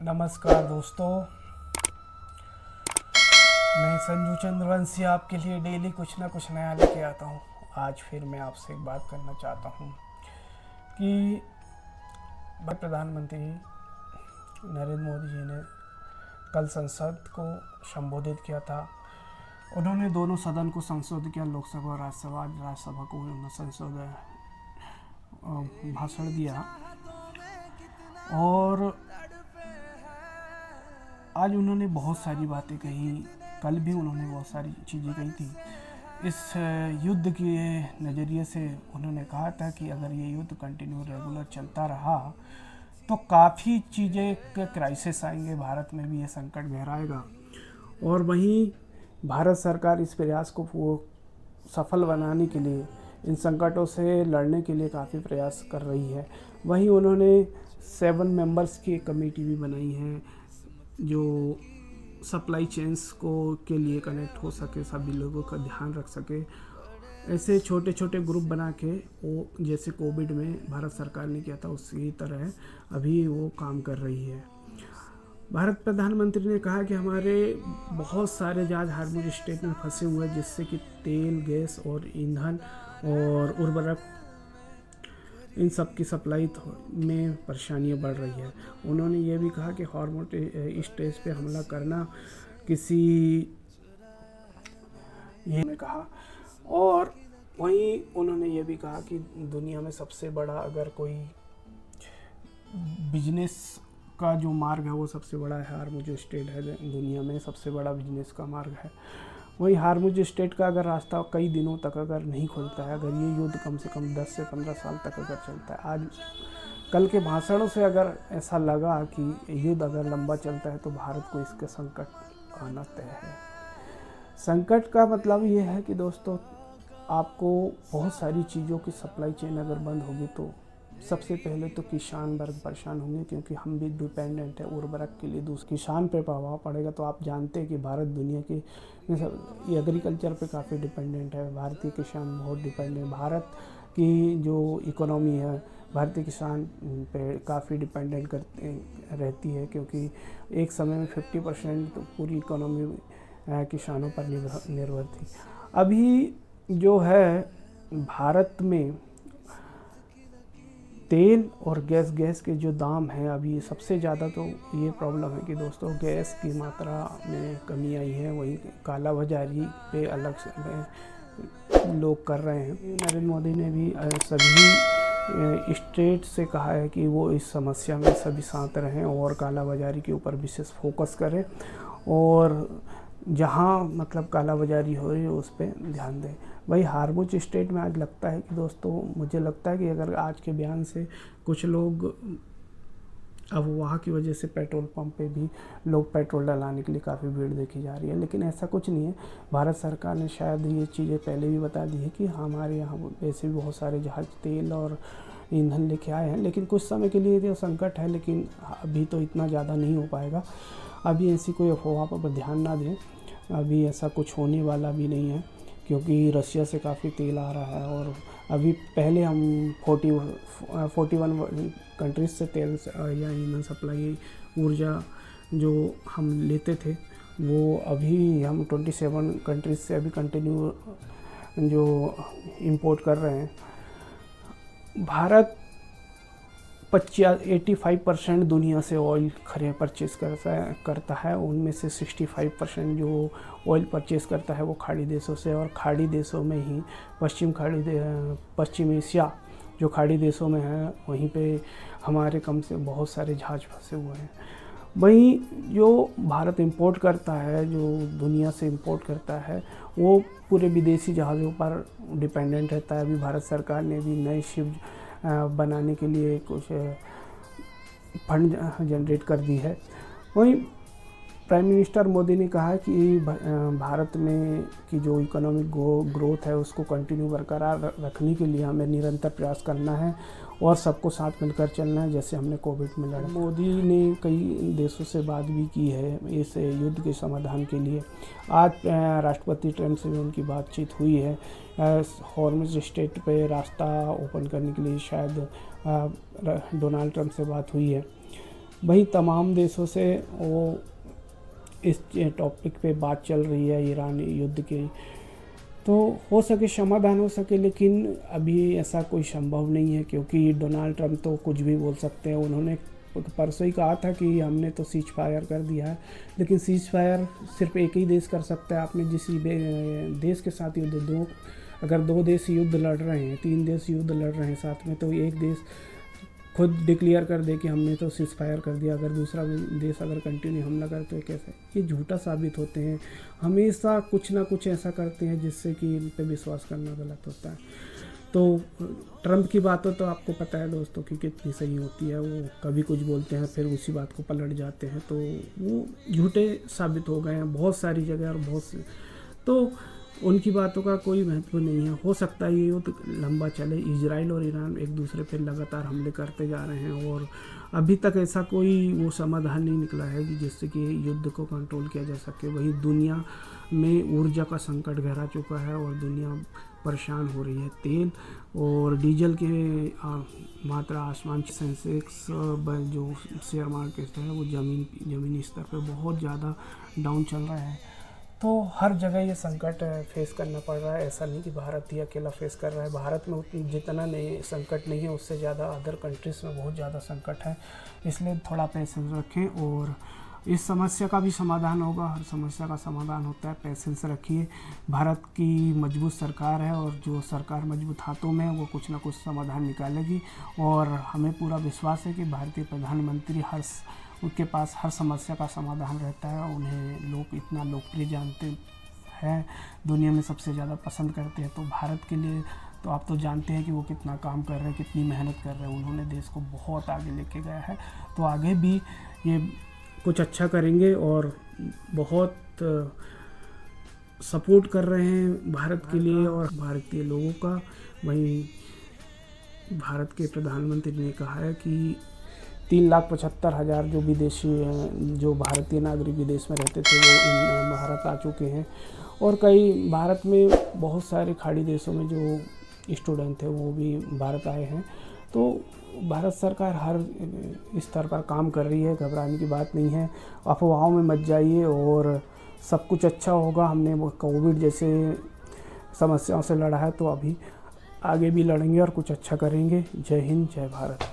नमस्कार दोस्तों, मैं संजू चंद्रवंशी आपके लिए डेली कुछ ना कुछ नया लेके आता हूँ। आज फिर मैं आपसे एक बात करना चाहता हूँ कि प्रधानमंत्री नरेंद्र मोदी जी ने कल संसद को संबोधित किया था। उन्होंने दोनों सदन को संशोधित किया, लोकसभा और राज्यसभा। आज राज्यसभा को संशोधन भाषण दिया और आज उन्होंने बहुत सारी बातें कही। कल भी उन्होंने बहुत सारी चीज़ें कही थी। इस युद्ध के नज़रिए से उन्होंने कहा था कि अगर ये युद्ध कंटिन्यू रेगुलर चलता रहा तो काफ़ी चीज़ें के क्राइसिस आएंगे, भारत में भी ये संकट गहराएगा। और वहीं भारत सरकार इस प्रयास को सफल बनाने के लिए, इन संकटों से लड़ने के लिए काफ़ी प्रयास कर रही है। वहीं उन्होंने 7 मेंबर्स की एक कमेटी भी बनाई है जो सप्लाई चेन्स को के लिए कनेक्ट हो सके, सभी लोगों का ध्यान रख सके। ऐसे छोटे छोटे ग्रुप बना के वो जैसे कोविड में भारत सरकार ने किया था उसी तरह अभी वो काम कर रही है। भारत प्रधानमंत्री ने कहा कि हमारे बहुत सारे जहाज हार्मोज स्ट्रेट में फंसे हुए हैं, जिससे कि तेल, गैस और ईंधन और उर्वरक इन सब की सप्लाई में परेशानियां बढ़ रही है। उन्होंने ये भी कहा कि हार्मोज स्ट्रेट पे हमला करना किसी ये ने कहा। और वहीं उन्होंने ये भी कहा कि दुनिया में सबसे बड़ा अगर कोई बिजनेस का जो मार्ग है वो सबसे बड़ा है, हार्मोज स्ट्रेट है, दुनिया में सबसे बड़ा बिजनेस का मार्ग है। वही हार्मोज स्ट्रेट का अगर रास्ता कई दिनों तक अगर नहीं खुलता है, अगर ये युद्ध कम से कम 10 से 15 साल तक अगर चलता है, आज कल के भाषणों से अगर ऐसा लगा कि युद्ध अगर लंबा चलता है तो भारत को इसका संकट आना तय है। संकट का मतलब ये है कि दोस्तों, आपको बहुत सारी चीज़ों की सप्लाई चेन अगर बंद होगी तो सबसे पहले तो किसान वर्ग परेशान होंगे, क्योंकि हम भी डिपेंडेंट है उर्वरक के लिए। दूसरे किसान पे प्रभाव पड़ेगा। तो आप जानते हैं कि भारत दुनिया के एग्रीकल्चर पे काफ़ी डिपेंडेंट है। भारतीय किसान बहुत डिपेंडेंट, भारत की जो इकोनॉमी है भारतीय किसान पे काफ़ी डिपेंडेंट करते रहती है, क्योंकि एक समय में 50% तो पूरी इकोनॉमी किसानों पर निर्भर थी। अभी जो है भारत में तेल और गैस के जो दाम हैं, अभी सबसे ज़्यादा तो ये प्रॉब्लम है कि दोस्तों गैस की मात्रा में कमी आई है। वहीं काला बाजारी पे अलग से लोग कर रहे हैं। नरेंद्र मोदी ने भी सभी स्टेट से कहा है कि वो इस समस्या में सभी साथ रहें और काला बाजारी के ऊपर विशेष फोकस करें और जहाँ मतलब काला बाजारी हो रही है उस पर ध्यान दें। वही हार्मोज स्ट्रेट में आज लगता है कि दोस्तों, मुझे लगता है कि अगर आज के बयान से कुछ लोग अफवाह की वजह से पेट्रोल पंप पे भी लोग पेट्रोल डलाने के लिए काफ़ी भीड़ देखी जा रही है, लेकिन ऐसा कुछ नहीं है। भारत सरकार ने शायद ये चीज़ें पहले भी बता दी है कि हमारे यहाँ वैसे भी बहुत सारे जहाज तेल और ईंधन लेके आए हैं, लेकिन कुछ समय के लिए तो संकट है, लेकिन अभी तो इतना ज़्यादा नहीं हो पाएगा। अभी ऐसी कोई अफवाह पर हाँ ना दें, अभी ऐसा कुछ होने वाला भी नहीं है, क्योंकि रशिया से काफ़ी तेल आ रहा है। और अभी पहले हम 41 कंट्रीज से तेल या ईंधन सप्लाई ऊर्जा जो हम लेते थे, वो अभी हम 27 कंट्रीज से अभी कंटिन्यू जो इंपोर्ट कर रहे हैं। भारत 85% दुनिया से ऑयल परचेज़ करता है। उनमें से 65% जो ऑयल परचेज़ करता है वो खाड़ी देशों से, और खाड़ी देशों में ही पश्चिम एशिया जो खाड़ी देशों में है, वहीं पे हमारे कम से बहुत सारे जहाज फंसे हुए हैं। वहीं जो भारत इंपोर्ट करता है, जो दुनिया से इंपोर्ट करता है, वो पूरे विदेशी जहाज़ों पर डिपेंडेंट रहता है। अभी भारत सरकार ने भी नए शिप बनाने के लिए कुछ फंड जनरेट कर दी है। वहीं प्राइम मिनिस्टर मोदी ने कहा कि भारत में की जो इकोनॉमिक ग्रोथ है उसको कंटिन्यू बरकरार रखने के लिए हमें निरंतर प्रयास करना है और सबको साथ मिलकर चलना है, जैसे हमने कोविड में लड़ा। मोदी ने कई देशों से बात भी की है इस युद्ध के समाधान के लिए। आज राष्ट्रपति ट्रंप से भी उनकी बातचीत हुई है। हॉर्मुज स्ट्रेट पे रास्ता ओपन करने के लिए शायद डोनाल्ड ट्रंप से बात हुई है। वही तमाम देशों से वो इस टॉपिक पे बात चल रही है ईरान युद्ध की। तो हो सके समाधान हो सके, लेकिन अभी ऐसा कोई संभव नहीं है, क्योंकि डोनाल्ड ट्रंप तो कुछ भी बोल सकते हैं। उन्होंने परसों ही कहा था कि हमने तो सीज फायर कर दिया है, लेकिन सीज फायर सिर्फ एक ही देश कर सकता है। आपने जिस देश के साथ युद्ध, अगर 2 देश युद्ध लड़ रहे हैं, 3 देश युद्ध लड़ रहे हैं साथ में, तो एक देश खुद डिक्लेयर कर दे कि हमने तो सीज फायर कर दिया, अगर दूसरा देश अगर कंटिन्यू हमला करते हैं, कैसे ये झूठा साबित होते हैं। हमेशा कुछ ना कुछ ऐसा करते हैं जिससे कि इन पे विश्वास करना गलत होता है। तो ट्रंप की बातों तो आपको पता है दोस्तों कि कितनी सही होती है। वो कभी कुछ बोलते हैं फिर उसी बात को पलट जाते हैं, तो वो झूठे साबित हो गए हैं बहुत सारी जगह और बहुत से, तो उनकी बातों का कोई महत्व नहीं है। हो सकता है ये युद्ध लंबा चले। इजराइल और ईरान एक दूसरे पर लगातार हमले करते जा रहे हैं और अभी तक ऐसा कोई वो समाधान नहीं निकला है कि जिससे कि युद्ध को कंट्रोल किया जा सके। वहीं दुनिया में ऊर्जा का संकट गहरा चुका है और दुनिया परेशान हो रही है। तेल और डीजल के मात्रा आसमान, सेंसेक्स जो शेयर मार्केट है वो ज़मीनी स्तर पर बहुत ज़्यादा डाउन चल रहा है। तो हर जगह ये संकट फेस करना पड़ रहा है। ऐसा नहीं कि भारत ही अकेला फेस कर रहा है। भारत में उतनी जितना नहीं संकट नहीं है, उससे ज़्यादा अदर कंट्रीज़ में बहुत ज़्यादा संकट है। इसलिए थोड़ा पेशेंस रखें और इस समस्या का भी समाधान होगा। हर समस्या का समाधान होता है, पेशेंस रखिए। भारत की मजबूत सरकार है और जो सरकार मजबूत हाथों में है वो कुछ ना कुछ समाधान निकालेगी और हमें पूरा विश्वास है कि भारतीय प्रधानमंत्री उनके पास हर समस्या का समाधान रहता है। उन्हें लोग इतना लोकप्रिय जानते हैं, दुनिया में सबसे ज़्यादा पसंद करते हैं। तो भारत के लिए तो आप तो जानते हैं कि वो कितना काम कर रहे हैं, कितनी मेहनत कर रहे हैं। उन्होंने देश को बहुत आगे लेके गया है, तो आगे भी ये कुछ अच्छा करेंगे और बहुत सपोर्ट कर रहे हैं भारत के लिए और भारतीय लोगों का। वहीं भारत के प्रधानमंत्री ने कहा है कि 3,75,000 जो विदेशी हैं, जो भारतीय नागरिक विदेश में रहते थे, वो भारत आ चुके हैं। और कई भारत में बहुत सारे खाड़ी देशों में जो स्टूडेंट थे वो भी भारत आए हैं। तो भारत सरकार हर स्तर पर काम कर रही है, घबराने की बात नहीं है। अफवाहों में मत जाइए और सब कुछ अच्छा होगा। हमने वो कोविड जैसे समस्याओं से लड़ा है, तो अभी आगे भी लड़ेंगे और कुछ अच्छा करेंगे। जय हिंद, जय भारत।